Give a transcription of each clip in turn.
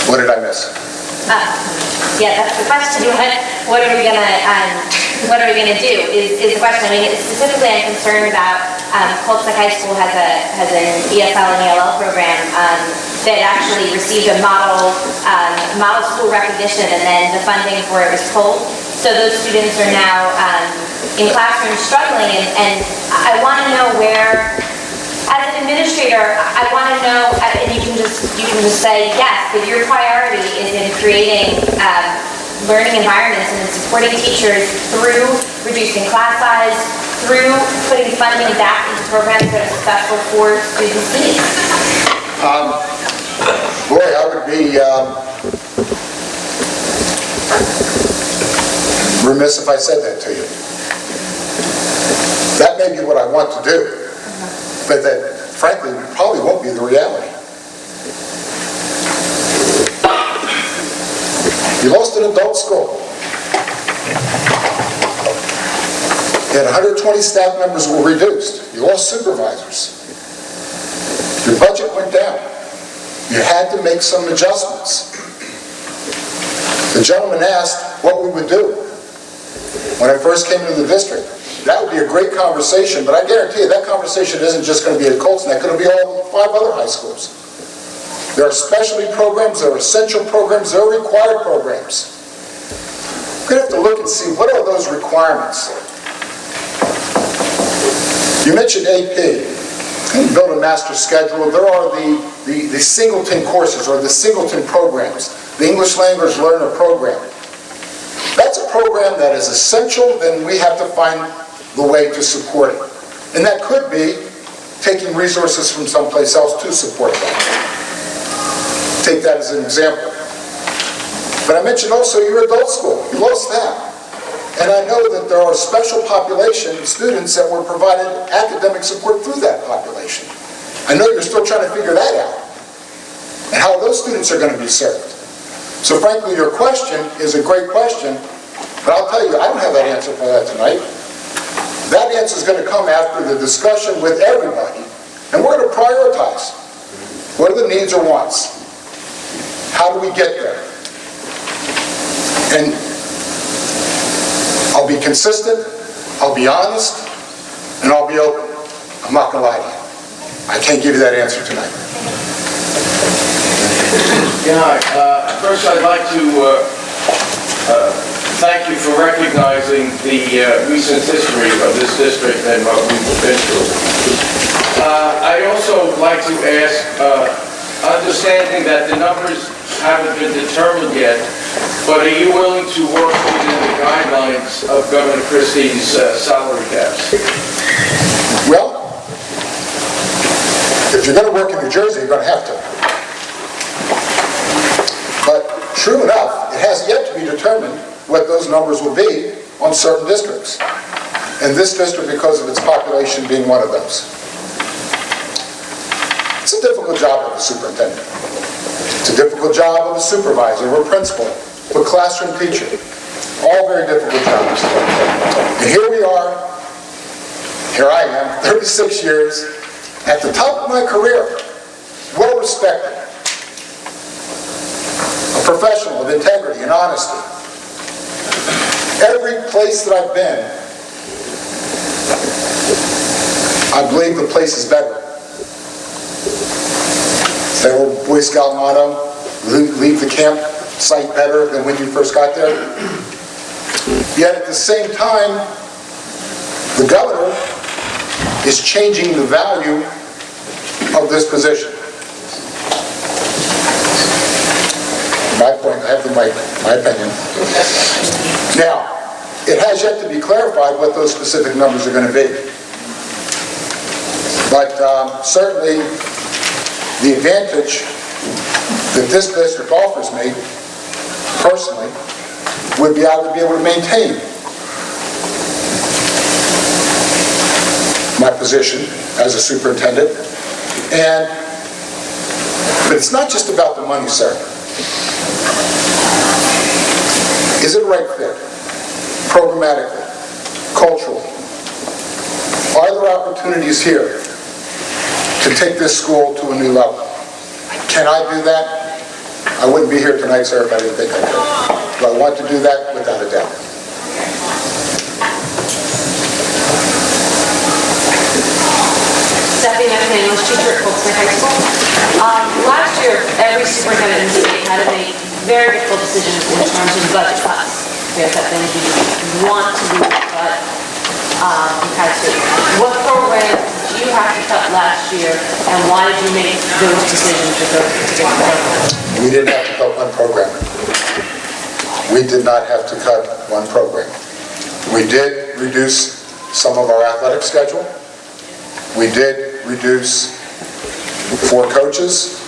What did I miss? Yeah, that's the question. What are we gonna do? Is the question. I mean, specifically, I'm concerned about Coltsville High School has an ESL and ELL program that actually received a model school recognition, and then the funding for it was pulled. So those students are now in classrooms struggling, and I want to know where. As an administrator, I want to know, and you can just say yes, but your priority is in creating learning environments and in supporting teachers through reducing class size, through putting funding back into programs that are successful for students' needs. Boy, I would be remiss if I said that to you. That may be what I want to do. But that, frankly, probably won't be the reality. You lost an adult school. You had 120 staff members were reduced. You lost supervisors. Your budget went down. You had to make some adjustments. The gentleman asked what we would do when I first came into the district. That would be a great conversation, but I guarantee you that conversation isn't just going to be at Coltsville. It's going to be all 5 other high schools. There are specialty programs, there are essential programs, there are required programs. We're going to have to look and see what are those requirements. You mentioned AP. You build a master schedule. There are the singleton courses or the singleton programs, the English language learner program. That's a program that is essential, then we have to find the way to support it. And that could be taking resources from someplace else to support that. Take that as an example. But I mentioned also your adult school. You lost that. And I know that there are special population students that were provided academic support through that population. I know you're still trying to figure that out and how those students are going to be served. So frankly, your question is a great question, but I'll tell you, I don't have that answer for that tonight. That answer is going to come after the discussion with everybody, and we're going to prioritize. What are the needs or wants? How do we get there? And I'll be consistent, I'll be honest, and I'll be open. I'm not going to lie to you. I can't give you that answer tonight. Yeah, first I'd like to thank you for recognizing the recent history of this district and what we've been through. I'd also like to ask, understanding that the numbers haven't been determined yet, but are you willing to work within the guidelines of Governor Christie's salary caps? Well, if you're going to work in New Jersey, you're going to have to. But true enough, it has yet to be determined what those numbers will be on certain districts. And this district, because of its population, being one of those. It's a difficult job of a superintendent. It's a difficult job of a supervisor, or a principal, or a classroom teacher. All very difficult jobs. And here we are, here I am, 36 years, at the top of my career, well respected. A professional of integrity and honesty. Every place that I've been, I believe the place is better. It's that old Boy Scout motto, leave the camp site better than when you first got there. Yet at the same time, the governor is changing the value of this position. My point, I have my opinion. Now, it has yet to be clarified what those specific numbers are going to be. But certainly, the advantage that this district offers me, personally, would be I would be able to maintain my position as a superintendent. But it's not just about the money, sir. Is it a right fit? Programmatically? Culturally? Are there opportunities here to take this school to a new level? Can I do that? I wouldn't wouldn't be here tonight, sir, if I didn't think I could. Do I want to do that? Without a doubt. Stephanie, I'm an English teacher at Colts Neck High School. Last year, every superintendent in the state had to make very difficult decisions in terms of budget cuts. There's that things you want to do, but you had to. What programs did you have to cut last year, and why did you make those decisions with those particular programs? We didn't have to cut one program. We did not have to cut one program. We did reduce some of our athletic schedule. We did reduce 4 coaches.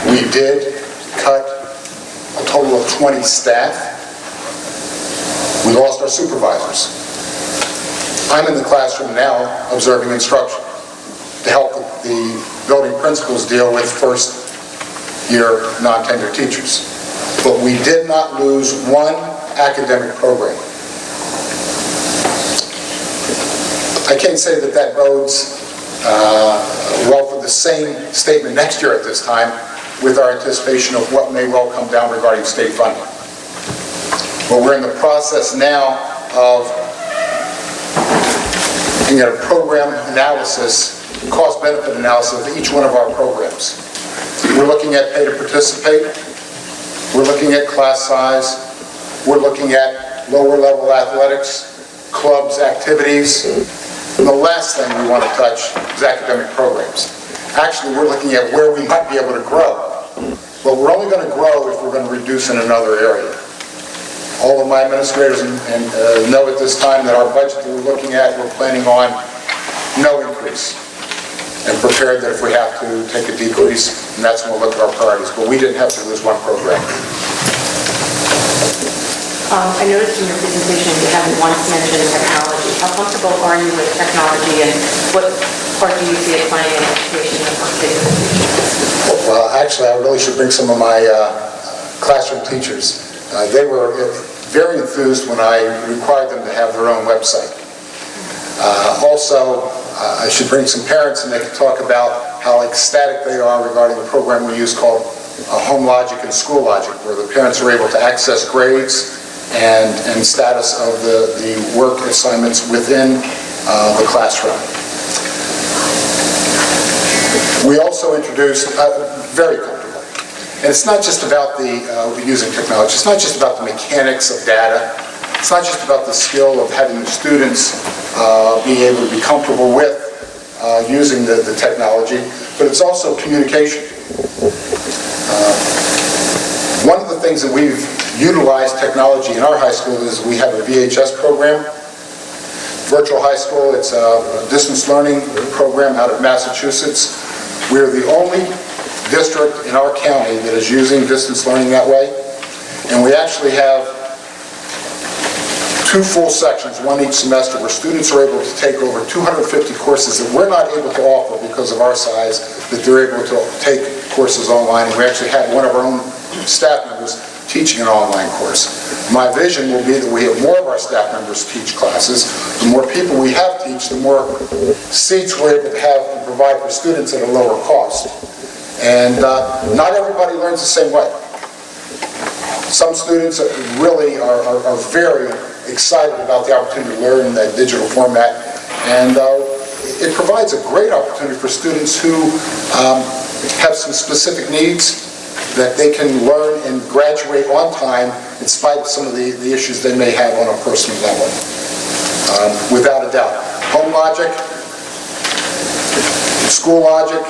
We did cut a total of 20 staff. We lost our supervisors. I'm in the classroom now observing instruction to help the building principals deal with first-year non-tenured teachers. But we did not lose one academic program. I can't say that that bodes well for the same statement next year at this time with our anticipation of what may well come down regarding state funding. But we're in the process now of looking at a program analysis, cost-benefit analysis of each one of our programs. We're looking at pay to participate. We're looking at class size. We're looking at lower-level athletics, clubs, activities. And the last thing we want to touch is academic programs. Actually, we're looking at where we might be able to grow. But we're only going to grow if we're going to reduce in another area. All of my administrators know at this time that our budget that we're looking at, we're planning on no increase. And prepared that if we have to take a decrease, and that's when we'll look at our priorities. But we didn't have to lose one program. I noticed in your presentation you haven't once mentioned technology. How comfortable are you with technology, and what part do you see it playing in education and work? Well, actually, I really should bring some of my classroom teachers. They were very enthused when I required them to have their own website. Also, I should bring some parents, and they can talk about how ecstatic they are regarding a program we use called Home Logic and School Logic, where the parents are able to access grades and status of the work assignments within the classroom. We also introduced, very comfortable, and it's not just about the using technology, it's not just about the mechanics of data, it's not just about the skill of having the students being able to be comfortable with using the technology, but it's also communication. One of the things that we've utilized technology in our high school is we have a VHS program, virtual high school. It's a distance learning program out of Massachusetts. We're the only district in our county that is using distance learning that way, and we actually have 2 full sections, one each semester, where students are able to take over 250 courses that we're not able to offer because of our size, that they're able to take courses online. And we actually had one of our own staff members teaching an online course. My vision will be that we have more of our staff members teach classes. The more people we have teach, the more seats we're able to have and provide for students at a lower cost. And not everybody learns the same way. Some students really are very excited about the opportunity to learn in that digital format, and it provides a great opportunity for students who have some specific needs that they can learn and graduate on time in spite of some of the issues they may have on a personal level. Without a doubt. Home Logic, School Logic,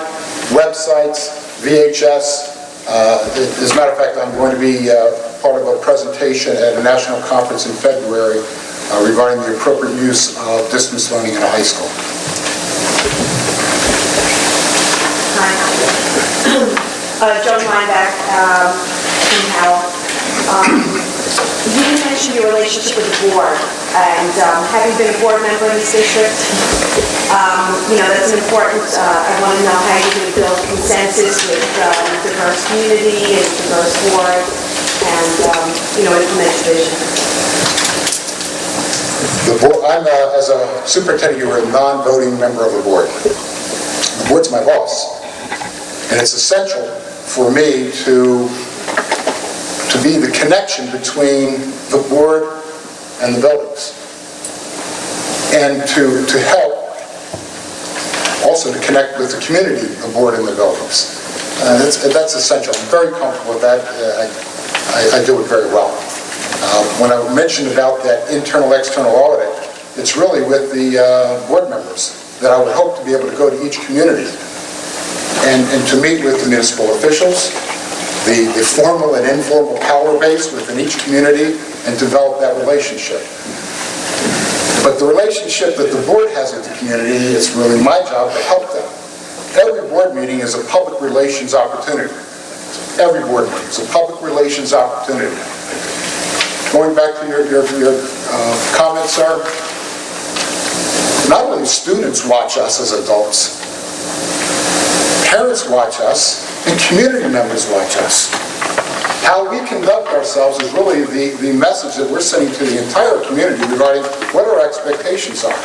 websites, VHS. As a matter of fact, I'm going to be part of a presentation at a national conference in February regarding the appropriate use of distance learning in a high school. Joan Weinbeck, you mentioned your relationship with the board, and having been a board member in this district, that's an important, I want to know how you can build consensus with diverse community and diverse board, and, implement your vision. The board, as a superintendent, you're a non-voting member of the board. The board's my boss, and it's essential for me to connection between the board and the buildings. And to help also to connect with the community, the board and the buildings. That's essential. I'm very comfortable with that. I do it very well. When I mentioned about that internal-external audit, it's really with the board members that I would hope to be able to go to each community and to meet with the municipal officials, the formal and informal power base within each community, and develop that relationship. But the relationship that the board has with the community, it's really my job to help them. Every board meeting is a public relations opportunity. Every board meeting is a public relations opportunity. Going back to your comments, sir, not only students watch us as adults, parents watch us, and community members watch us. How we conduct ourselves is really the message that we're sending to the entire community regarding what our expectations are.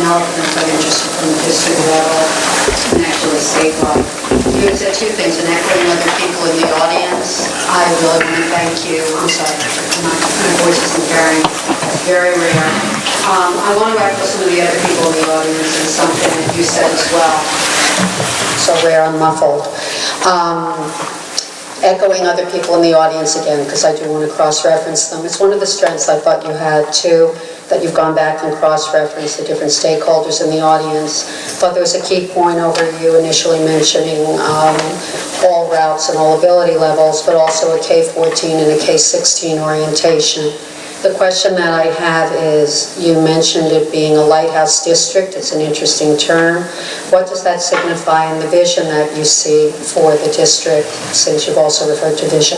I'm interested from the district level and actually statewide. You had said two things, equating other people in the audience. I really want to thank you. I'm sorry, my voice isn't very rare. I want to echo some of the other people in the audience and something that you said as well. So rare, I'm muffled. Echoing other people in the audience again, because I do want to cross-reference them. It's one of the strengths I thought you had, too, that you've gone back and cross-referenced the different stakeholders in the audience. Thought there was a key point over you initially mentioning all routes and all ability levels, but also a K-14 and a K-16 orientation. The question that I have is, you mentioned it being a lighthouse district. It's an interesting term. What does that signify in the vision that you see for the district, since you've also referred to vision?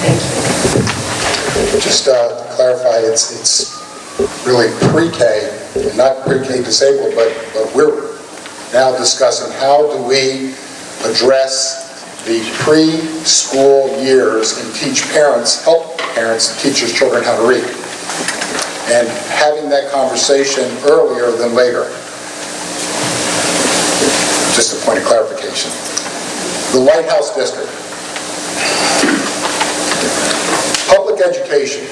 Thank you. Just to clarify, it's really pre-K, not pre-K disabled, but we're now discussing how do we address the preschool years and teach parents, help parents teach their children how to read. And having that conversation earlier than later. Just a point of clarification. The Lighthouse District. Public education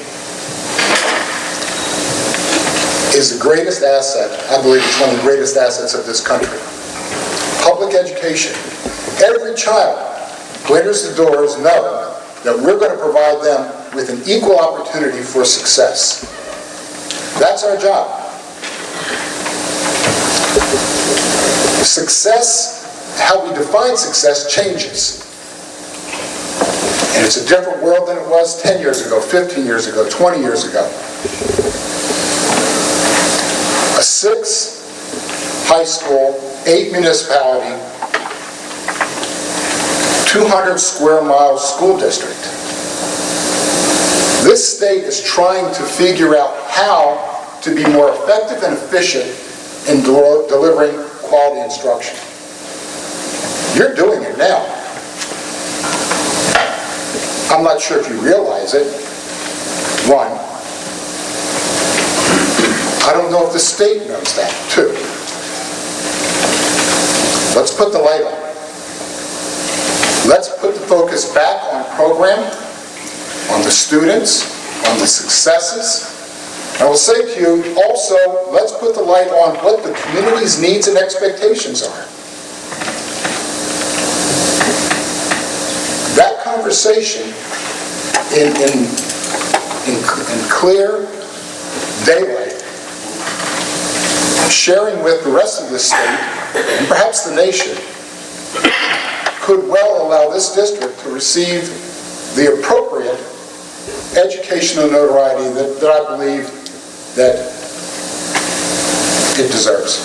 is the greatest asset. I believe it's one of the greatest assets of this country. Public education. Every child who enters the doors know that we're going to provide them with an equal opportunity for success. That's our job. Success, how we define success, changes. And it's a different world than it was 10 years ago, 15 years ago, 20 years ago. A 6 high school, 8 municipality, 200 square mile school district. This state is trying to figure out how to be more effective and efficient in delivering quality instruction. You're doing it now. I'm not sure if you realize it. One, I don't know if the state knows that. Two, let's put the light on. Let's put the focus back on program, on the students, on the successes. I will say to you also, let's put the light on what the community's needs and expectations are. That conversation in clear daylight, sharing with the rest of the state and perhaps the nation, could well allow this district to receive the appropriate educational notoriety that I believe that it deserves.